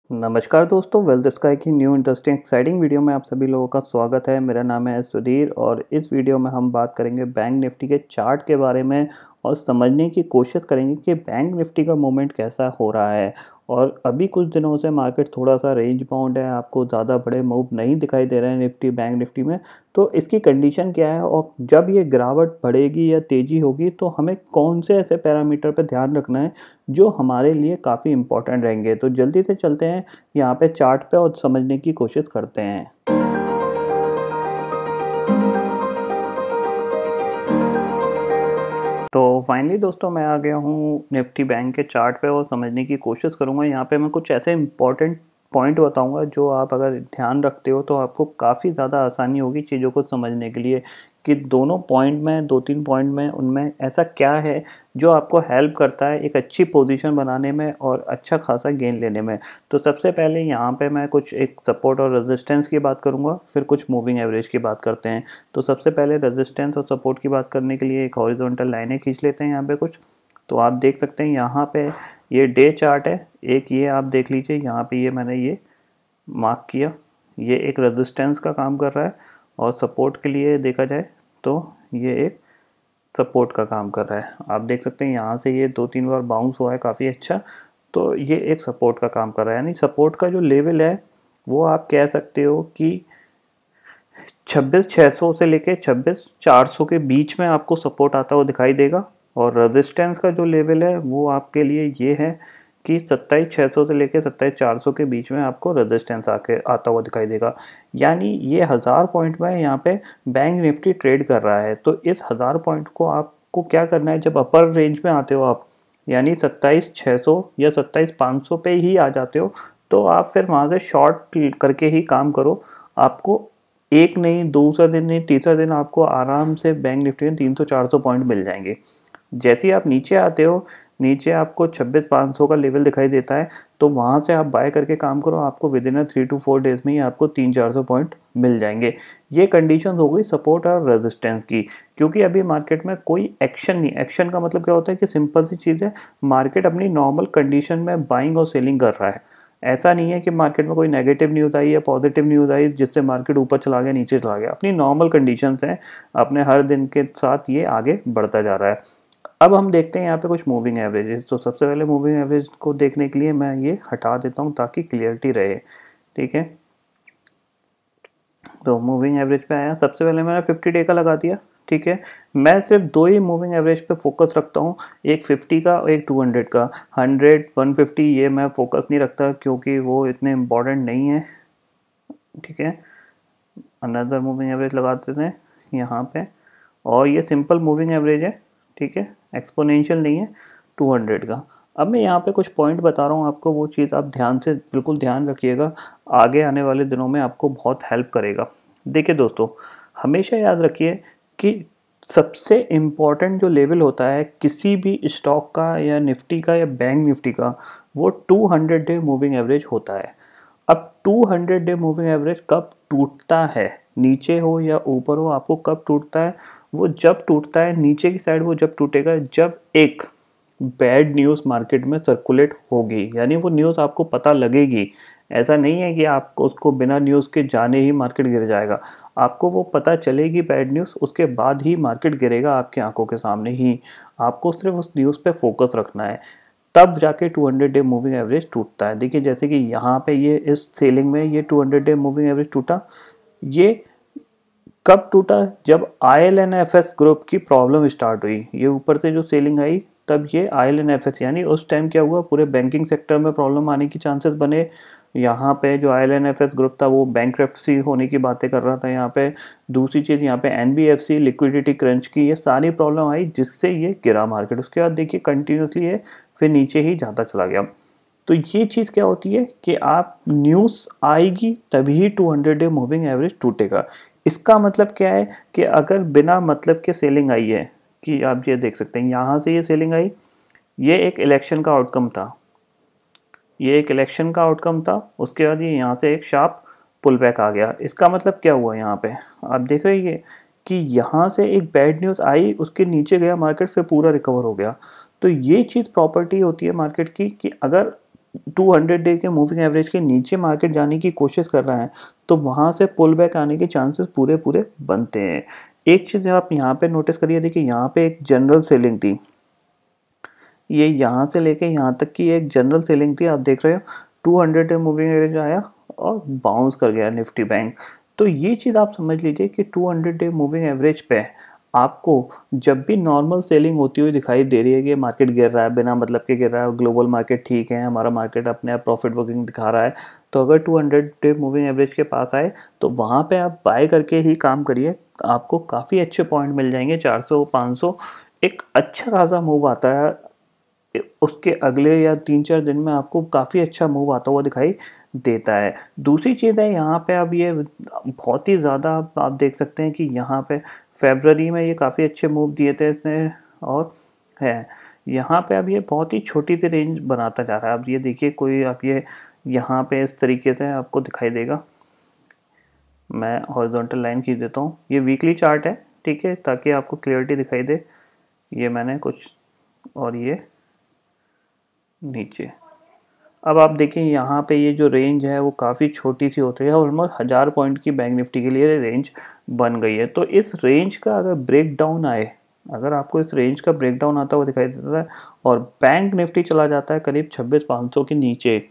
नमस्कार दोस्तों, wealth sky की न्यू इंटरेस्टिंग एक्साइटिंग वीडियो में आप सभी लोगों का स्वागत है। मेरा नाम है सुधीर और इस वीडियो में हम बात करेंगे बैंक निफ्टी के चार्ट के बारे में और समझने की कोशिश करेंगे कि बैंक निफ्टी का मूवमेंट कैसा हो रहा है। और अभी कुछ दिनों से मार्केट थोड़ा सा रेंज बाउंड है, आपको ज़्यादा बड़े मूव नहीं दिखाई दे रहे हैं निफ्टी बैंक निफ्टी में। तो इसकी कंडीशन क्या है और जब ये गिरावट बढ़ेगी या तेज़ी होगी तो हमें कौन से ऐसे पैरामीटर पर ध्यान रखना है जो हमारे लिए काफ़ी इंपॉर्टेंट रहेंगे। तो जल्दी से चलते हैं यहाँ पे चार्ट पे और समझने की कोशिश करते हैं। तो फाइनली दोस्तों मैं आ गया हूँ निफ्टी बैंक के चार्ट पे और समझने की कोशिश करूँगा। यहाँ पे मैं कुछ ऐसे इंपॉर्टेंट पॉइंट बताऊँगा जो आप अगर ध्यान रखते हो तो आपको काफ़ी ज़्यादा आसानी होगी चीज़ों को समझने के लिए कि दोनों पॉइंट में 2-3 पॉइंट में उनमें ऐसा क्या है जो आपको हेल्प करता है एक अच्छी पोजीशन बनाने में और अच्छा खासा गेन लेने में। तो सबसे पहले यहाँ पे मैं कुछ एक सपोर्ट और रेजिस्टेंस की बात करूँगा, फिर कुछ मूविंग एवरेज की बात करते हैं। तो सबसे पहले रेजिस्टेंस और सपोर्ट की बात करने के लिए एक हॉरिजॉन्टल लाइनें खींच लेते हैं यहाँ पे कुछ। तो आप देख सकते हैं यहाँ पे ये डे चार्ट है, एक ये आप देख लीजिए यहाँ पे ये मैंने ये मार्क किया, ये एक रेजिस्टेंस का काम कर रहा है और सपोर्ट के लिए देखा जाए तो ये एक सपोर्ट का काम कर रहा है। आप देख सकते हैं यहाँ से ये 2-3 बार बाउंस हुआ है काफ़ी अच्छा, तो ये एक सपोर्ट का काम कर रहा है। यानी सपोर्ट का जो लेवल है वो आप कह सकते हो कि 26,600 से लेके 26,400 के बीच में आपको सपोर्ट आता हुआ दिखाई देगा और रेजिस्टेंस का जो लेवल है वो आपके लिए ये है कि 27,600 से लेके 27,400 के बीच में आपको रेजिस्टेंस आके आता हुआ दिखाई देगा। यानी ये 1000 पॉइंट में यहाँ पे बैंक निफ्टी ट्रेड कर रहा है। तो इस 1000 पॉइंट को आपको क्या करना है, जब अपर रेंज में आते हो आप यानी 27,600 या 27,500 पे ही आ जाते हो तो आप फिर वहाँ से शॉर्ट करके ही काम करो। आपको एक नहीं, दूसरा दिन नहीं, तीसरा दिन आपको आराम से बैंक निफ्टी में 300-400 पॉइंट मिल जाएंगे। जैसे ही आप नीचे आते हो, नीचे आपको 26,500 का लेवल दिखाई देता है तो वहाँ से आप बाय करके काम करो, आपको विद इन 3 to 4 डेज में ही आपको 300-400 पॉइंट मिल जाएंगे। ये कंडीशन हो गई सपोर्ट और रेजिस्टेंस की, क्योंकि अभी मार्केट में कोई एक्शन नहीं। एक्शन का मतलब क्या होता है कि सिंपल सी चीज़ है, मार्केट अपनी नॉर्मल कंडीशन में बाइंग और सेलिंग कर रहा है। ऐसा नहीं है कि मार्केट में कोई नेगेटिव न्यूज़ आई या पॉजिटिव न्यूज़ आई जिससे मार्केट ऊपर चला गया नीचे चला गया। अपनी नॉर्मल कंडीशंस हैं, अपने हर दिन के साथ ये आगे बढ़ता जा रहा है। अब हम देखते हैं यहाँ पे कुछ मूविंग एवरेजेस। तो सबसे पहले मूविंग एवरेज को देखने के लिए मैं ये हटा देता हूँ ताकि क्लियरिटी रहे, ठीक है। तो मूविंग एवरेज पे आया, सबसे पहले मैंने 50 डे का लगा दिया, ठीक है। मैं सिर्फ दो ही मूविंग एवरेज पे फोकस रखता हूँ, एक 50 का और एक 200 का। 100, 150 ये मैं फोकस नहीं रखता क्योंकि वो इतने इम्पोर्टेंट नहीं है, ठीक है। अनदर मूविंग एवरेज लगा देते हैं यहाँ पे और ये सिंपल मूविंग एवरेज है, ठीक है, एक्सपोनेंशियल नहीं है, 200 का। अब मैं यहाँ पे कुछ पॉइंट बता रहा हूँ आपको, वो चीज़ आप ध्यान से बिल्कुल ध्यान रखिएगा, आगे आने वाले दिनों में आपको बहुत हेल्प करेगा। देखिए दोस्तों, हमेशा याद रखिए कि सबसे इम्पॉर्टेंट जो लेवल होता है किसी भी स्टॉक का या निफ्टी का या बैंक निफ्टी का, वो 200 डे मूविंग एवरेज होता है। अब 200 डे मूविंग एवरेज कब टूटता है, नीचे हो या ऊपर हो, आपको कब टूटता है? वो जब टूटता है नीचे की साइड, वो जब टूटेगा जब एक बैड न्यूज़ मार्केट में सर्कुलेट होगी, यानी वो न्यूज़ आपको पता लगेगी। ऐसा नहीं है कि आपको उसको बिना न्यूज़ के जाने ही मार्केट गिर जाएगा, आपको वो पता चलेगी बैड न्यूज़, उसके बाद ही मार्केट गिरेगा आपकी आंखों के सामने ही। आपको सिर्फ उस न्यूज़ पे फोकस रखना है, तब जाके 200 डे मूविंग एवरेज टूटता है। देखिए जैसे कि यहाँ पे ये इस सेलिंग में ये 200 डे मूविंग एवरेज टूटा। ये कब टूटा? जब IL&FS ग्रुप की प्रॉब्लम स्टार्ट हुई, ये ऊपर से जो सेलिंग आई तब ये IL&FS, यानी उस टाइम क्या हुआ, पूरे बैंकिंग सेक्टर में प्रॉब्लम आने की चांसेस बने। यहाँ पे जो IL&FS ग्रुप था वो बैंकरप्सी होने की बातें कर रहा था यहाँ पे। दूसरी चीज़ यहाँ पे NBFC लिक्विडिटी क्रंच की, ये सारी प्रॉब्लम आई जिससे ये गिरा मार्केट। उसके बाद देखिए कंटिन्यूसली ये फिर नीचे ही जाता चला गया। तो ये चीज़ क्या होती है कि आप न्यूज़ आएगी तभी 200 डे मूविंग एवरेज टूटेगा। इसका मतलब क्या है कि अगर बिना मतलब के सेलिंग आई है, कि आप ये देख सकते हैं यहाँ से ये सेलिंग आई, ये एक इलेक्शन का आउटकम था, ये एक इलेक्शन का आउटकम था। उसके बाद ये यहाँ से एक शार्प पुल बैक आ गया। इसका मतलब क्या हुआ, यहाँ पे आप देख रहे हैं कि यहाँ से एक बैड न्यूज़ आई, उसके नीचे गया मार्केट, फिर पूरा रिकवर हो गया। तो ये चीज़ प्रॉपर्टी होती है मार्केट की कि अगर 200 डे के मूविंग एवरेज के नीचे मार्केट जाने की कोशिश कर रहा है तो वहाँ से पुल बैक आने के चांसेस पूरे पूरे बनते हैं। एक चीज़ आप यहाँ पे नोटिस करिए, देखिए यहाँ पे एक जनरल सेलिंग थी, ये यहाँ से लेके यहाँ तक की एक जनरल सेलिंग थी, आप देख रहे हो 200 डे मूविंग एवरेज आया और बाउंस कर गया निफ्टी बैंक। तो ये चीज़ आप समझ लीजिए कि 200 डे मूविंग एवरेज पे आपको जब भी नॉर्मल सेलिंग होती हुई दिखाई दे रही है कि मार्केट गिर रहा है, बिना मतलब के गिर रहा है, ग्लोबल मार्केट ठीक है, हमारा मार्केट अपने आप प्रॉफिट बुकिंग दिखा रहा है, तो अगर 200 डे मूविंग एवरेज के पास आए तो वहाँ पे आप बाय करके ही काम करिए, आपको काफ़ी अच्छे पॉइंट मिल जाएंगे। 400 500 एक अच्छा खासा मूव आता है, उसके अगले या 3-4 दिन में आपको काफ़ी अच्छा मूव आता हुआ दिखाई देता है। दूसरी चीज़ है यहाँ पे, अब ये बहुत ही ज़्यादा आप देख सकते हैं कि यहाँ पे फरवरी में ये काफ़ी अच्छे मूव दिए थे इसने, और है यहाँ पे अब ये बहुत ही छोटी सी रेंज बनाता जा रहा है। अब ये देखिए कोई आप ये यहाँ पे इस तरीके से आपको दिखाई देगा, मैं हॉरिजॉन्टल लाइन खींच देता हूँ, ये वीकली चार्ट है, ठीक है, ताकि आपको क्लियरिटी दिखाई दे। ये मैंने कुछ, और ये नीचे, अब आप देखिए यहाँ पे ये जो रेंज है वो काफ़ी छोटी सी होती है, ऑलमोस्ट 1000 पॉइंट की बैंक निफ्टी के लिए रेंज बन गई है। तो इस रेंज का अगर ब्रेक डाउन आए, अगर आपको इस रेंज का ब्रेक डाउन आता हुआ दिखाई देता है और बैंक निफ्टी चला जाता है करीब 26,500 के नीचे,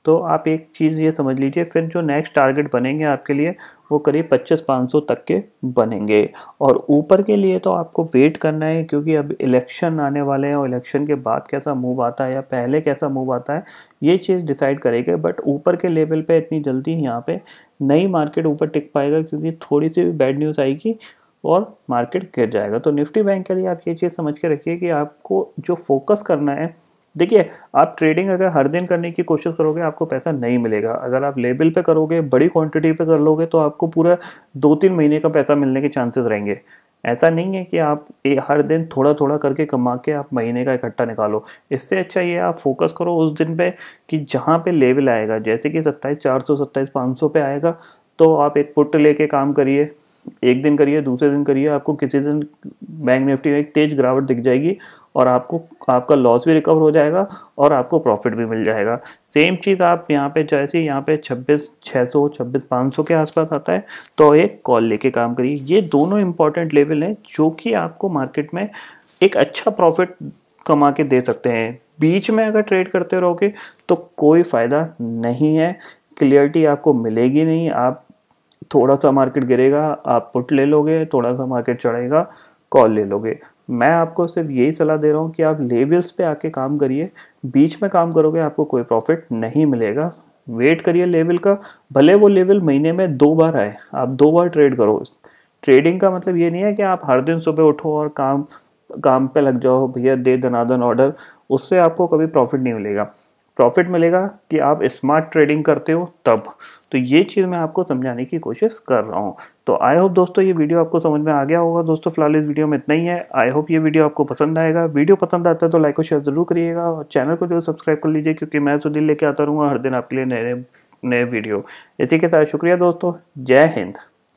तो आप एक चीज़ ये समझ लीजिए, फिर जो नेक्स्ट टारगेट बनेंगे आपके लिए वो करीब 25,500 तक के बनेंगे। और ऊपर के लिए तो आपको वेट करना है, क्योंकि अब इलेक्शन आने वाले हैं और इलेक्शन के बाद कैसा मूव आता है या पहले कैसा मूव आता है ये चीज़ डिसाइड करेगा। बट ऊपर के लेवल पे इतनी जल्दी यहाँ पे नई मार्केट ऊपर टिक पाएगा, क्योंकि थोड़ी सी भी बैड न्यूज़ आएगी और मार्केट गिर जाएगा। तो निफ्टी बैंक के लिए आप ये चीज़ समझ के रखिए कि आपको जो फोकस करना है, देखिए आप ट्रेडिंग अगर हर दिन करने की कोशिश करोगे आपको पैसा नहीं मिलेगा। अगर आप लेवल पे करोगे, बड़ी क्वांटिटी पे कर लोगे, तो आपको पूरा 2-3 महीने का पैसा मिलने के चांसेस रहेंगे। ऐसा नहीं है कि आप हर दिन थोड़ा थोड़ा करके कमा के आप महीने का इकट्ठा निकालो। इससे अच्छा ये आप फोकस करो उस दिन पे कि जहाँ पे लेवल आएगा, जैसे कि 27,400 27,500 पे आएगा तो आप एक पुट लेके काम करिए, एक दिन करिए, दूसरे दिन करिए, आपको किसी दिन बैंक निफ्टी में एक तेज गिरावट दिख जाएगी और आपको आपका लॉस भी रिकवर हो जाएगा और आपको प्रॉफिट भी मिल जाएगा। सेम चीज़ आप यहाँ पे जैसे यहाँ पे 26,600 26,500 के आसपास आता है तो एक कॉल लेके काम करिए। ये दोनों इंपॉर्टेंट लेवल हैं जो कि आपको मार्केट में एक अच्छा प्रॉफिट कमा के दे सकते हैं। बीच में अगर ट्रेड करते रहोगे तो कोई फ़ायदा नहीं है, क्लियरिटी आपको मिलेगी नहीं। आप थोड़ा सा मार्केट गिरेगा आप पुट ले लोगे, थोड़ा सा मार्केट चढ़ेगा कॉल ले लोगे। मैं आपको सिर्फ यही सलाह दे रहा हूँ कि आप लेवल्स पे आके काम करिए, बीच में काम करोगे आपको कोई प्रॉफिट नहीं मिलेगा। वेट करिए लेवल का, भले वो लेवल महीने में 2 बार आए, आप 2 बार ट्रेड करो। ट्रेडिंग का मतलब ये नहीं है कि आप हर दिन सुबह उठो और काम पे लग जाओ, भैया दे दनादन ऑर्डर, उससे आपको कभी प्रॉफिट नहीं मिलेगा। प्रॉफिट मिलेगा कि आप स्मार्ट ट्रेडिंग करते हो तब। तो ये चीज़ मैं आपको समझाने की कोशिश कर रहा हूँ। तो आई होप दोस्तों ये वीडियो आपको समझ में आ गया होगा। दोस्तों फिलहाल इस वीडियो में इतना ही है। आई होप ये वीडियो आपको पसंद आएगा। वीडियो पसंद आता है तो लाइक और शेयर जरूर करिएगा और चैनल को जो सब्सक्राइब कर लीजिए, क्योंकि मैं सुनील लेके आता रहूँगा हर दिन आपके लिए नए नए वीडियो। इसी के साथ शुक्रिया दोस्तों, जय हिंद।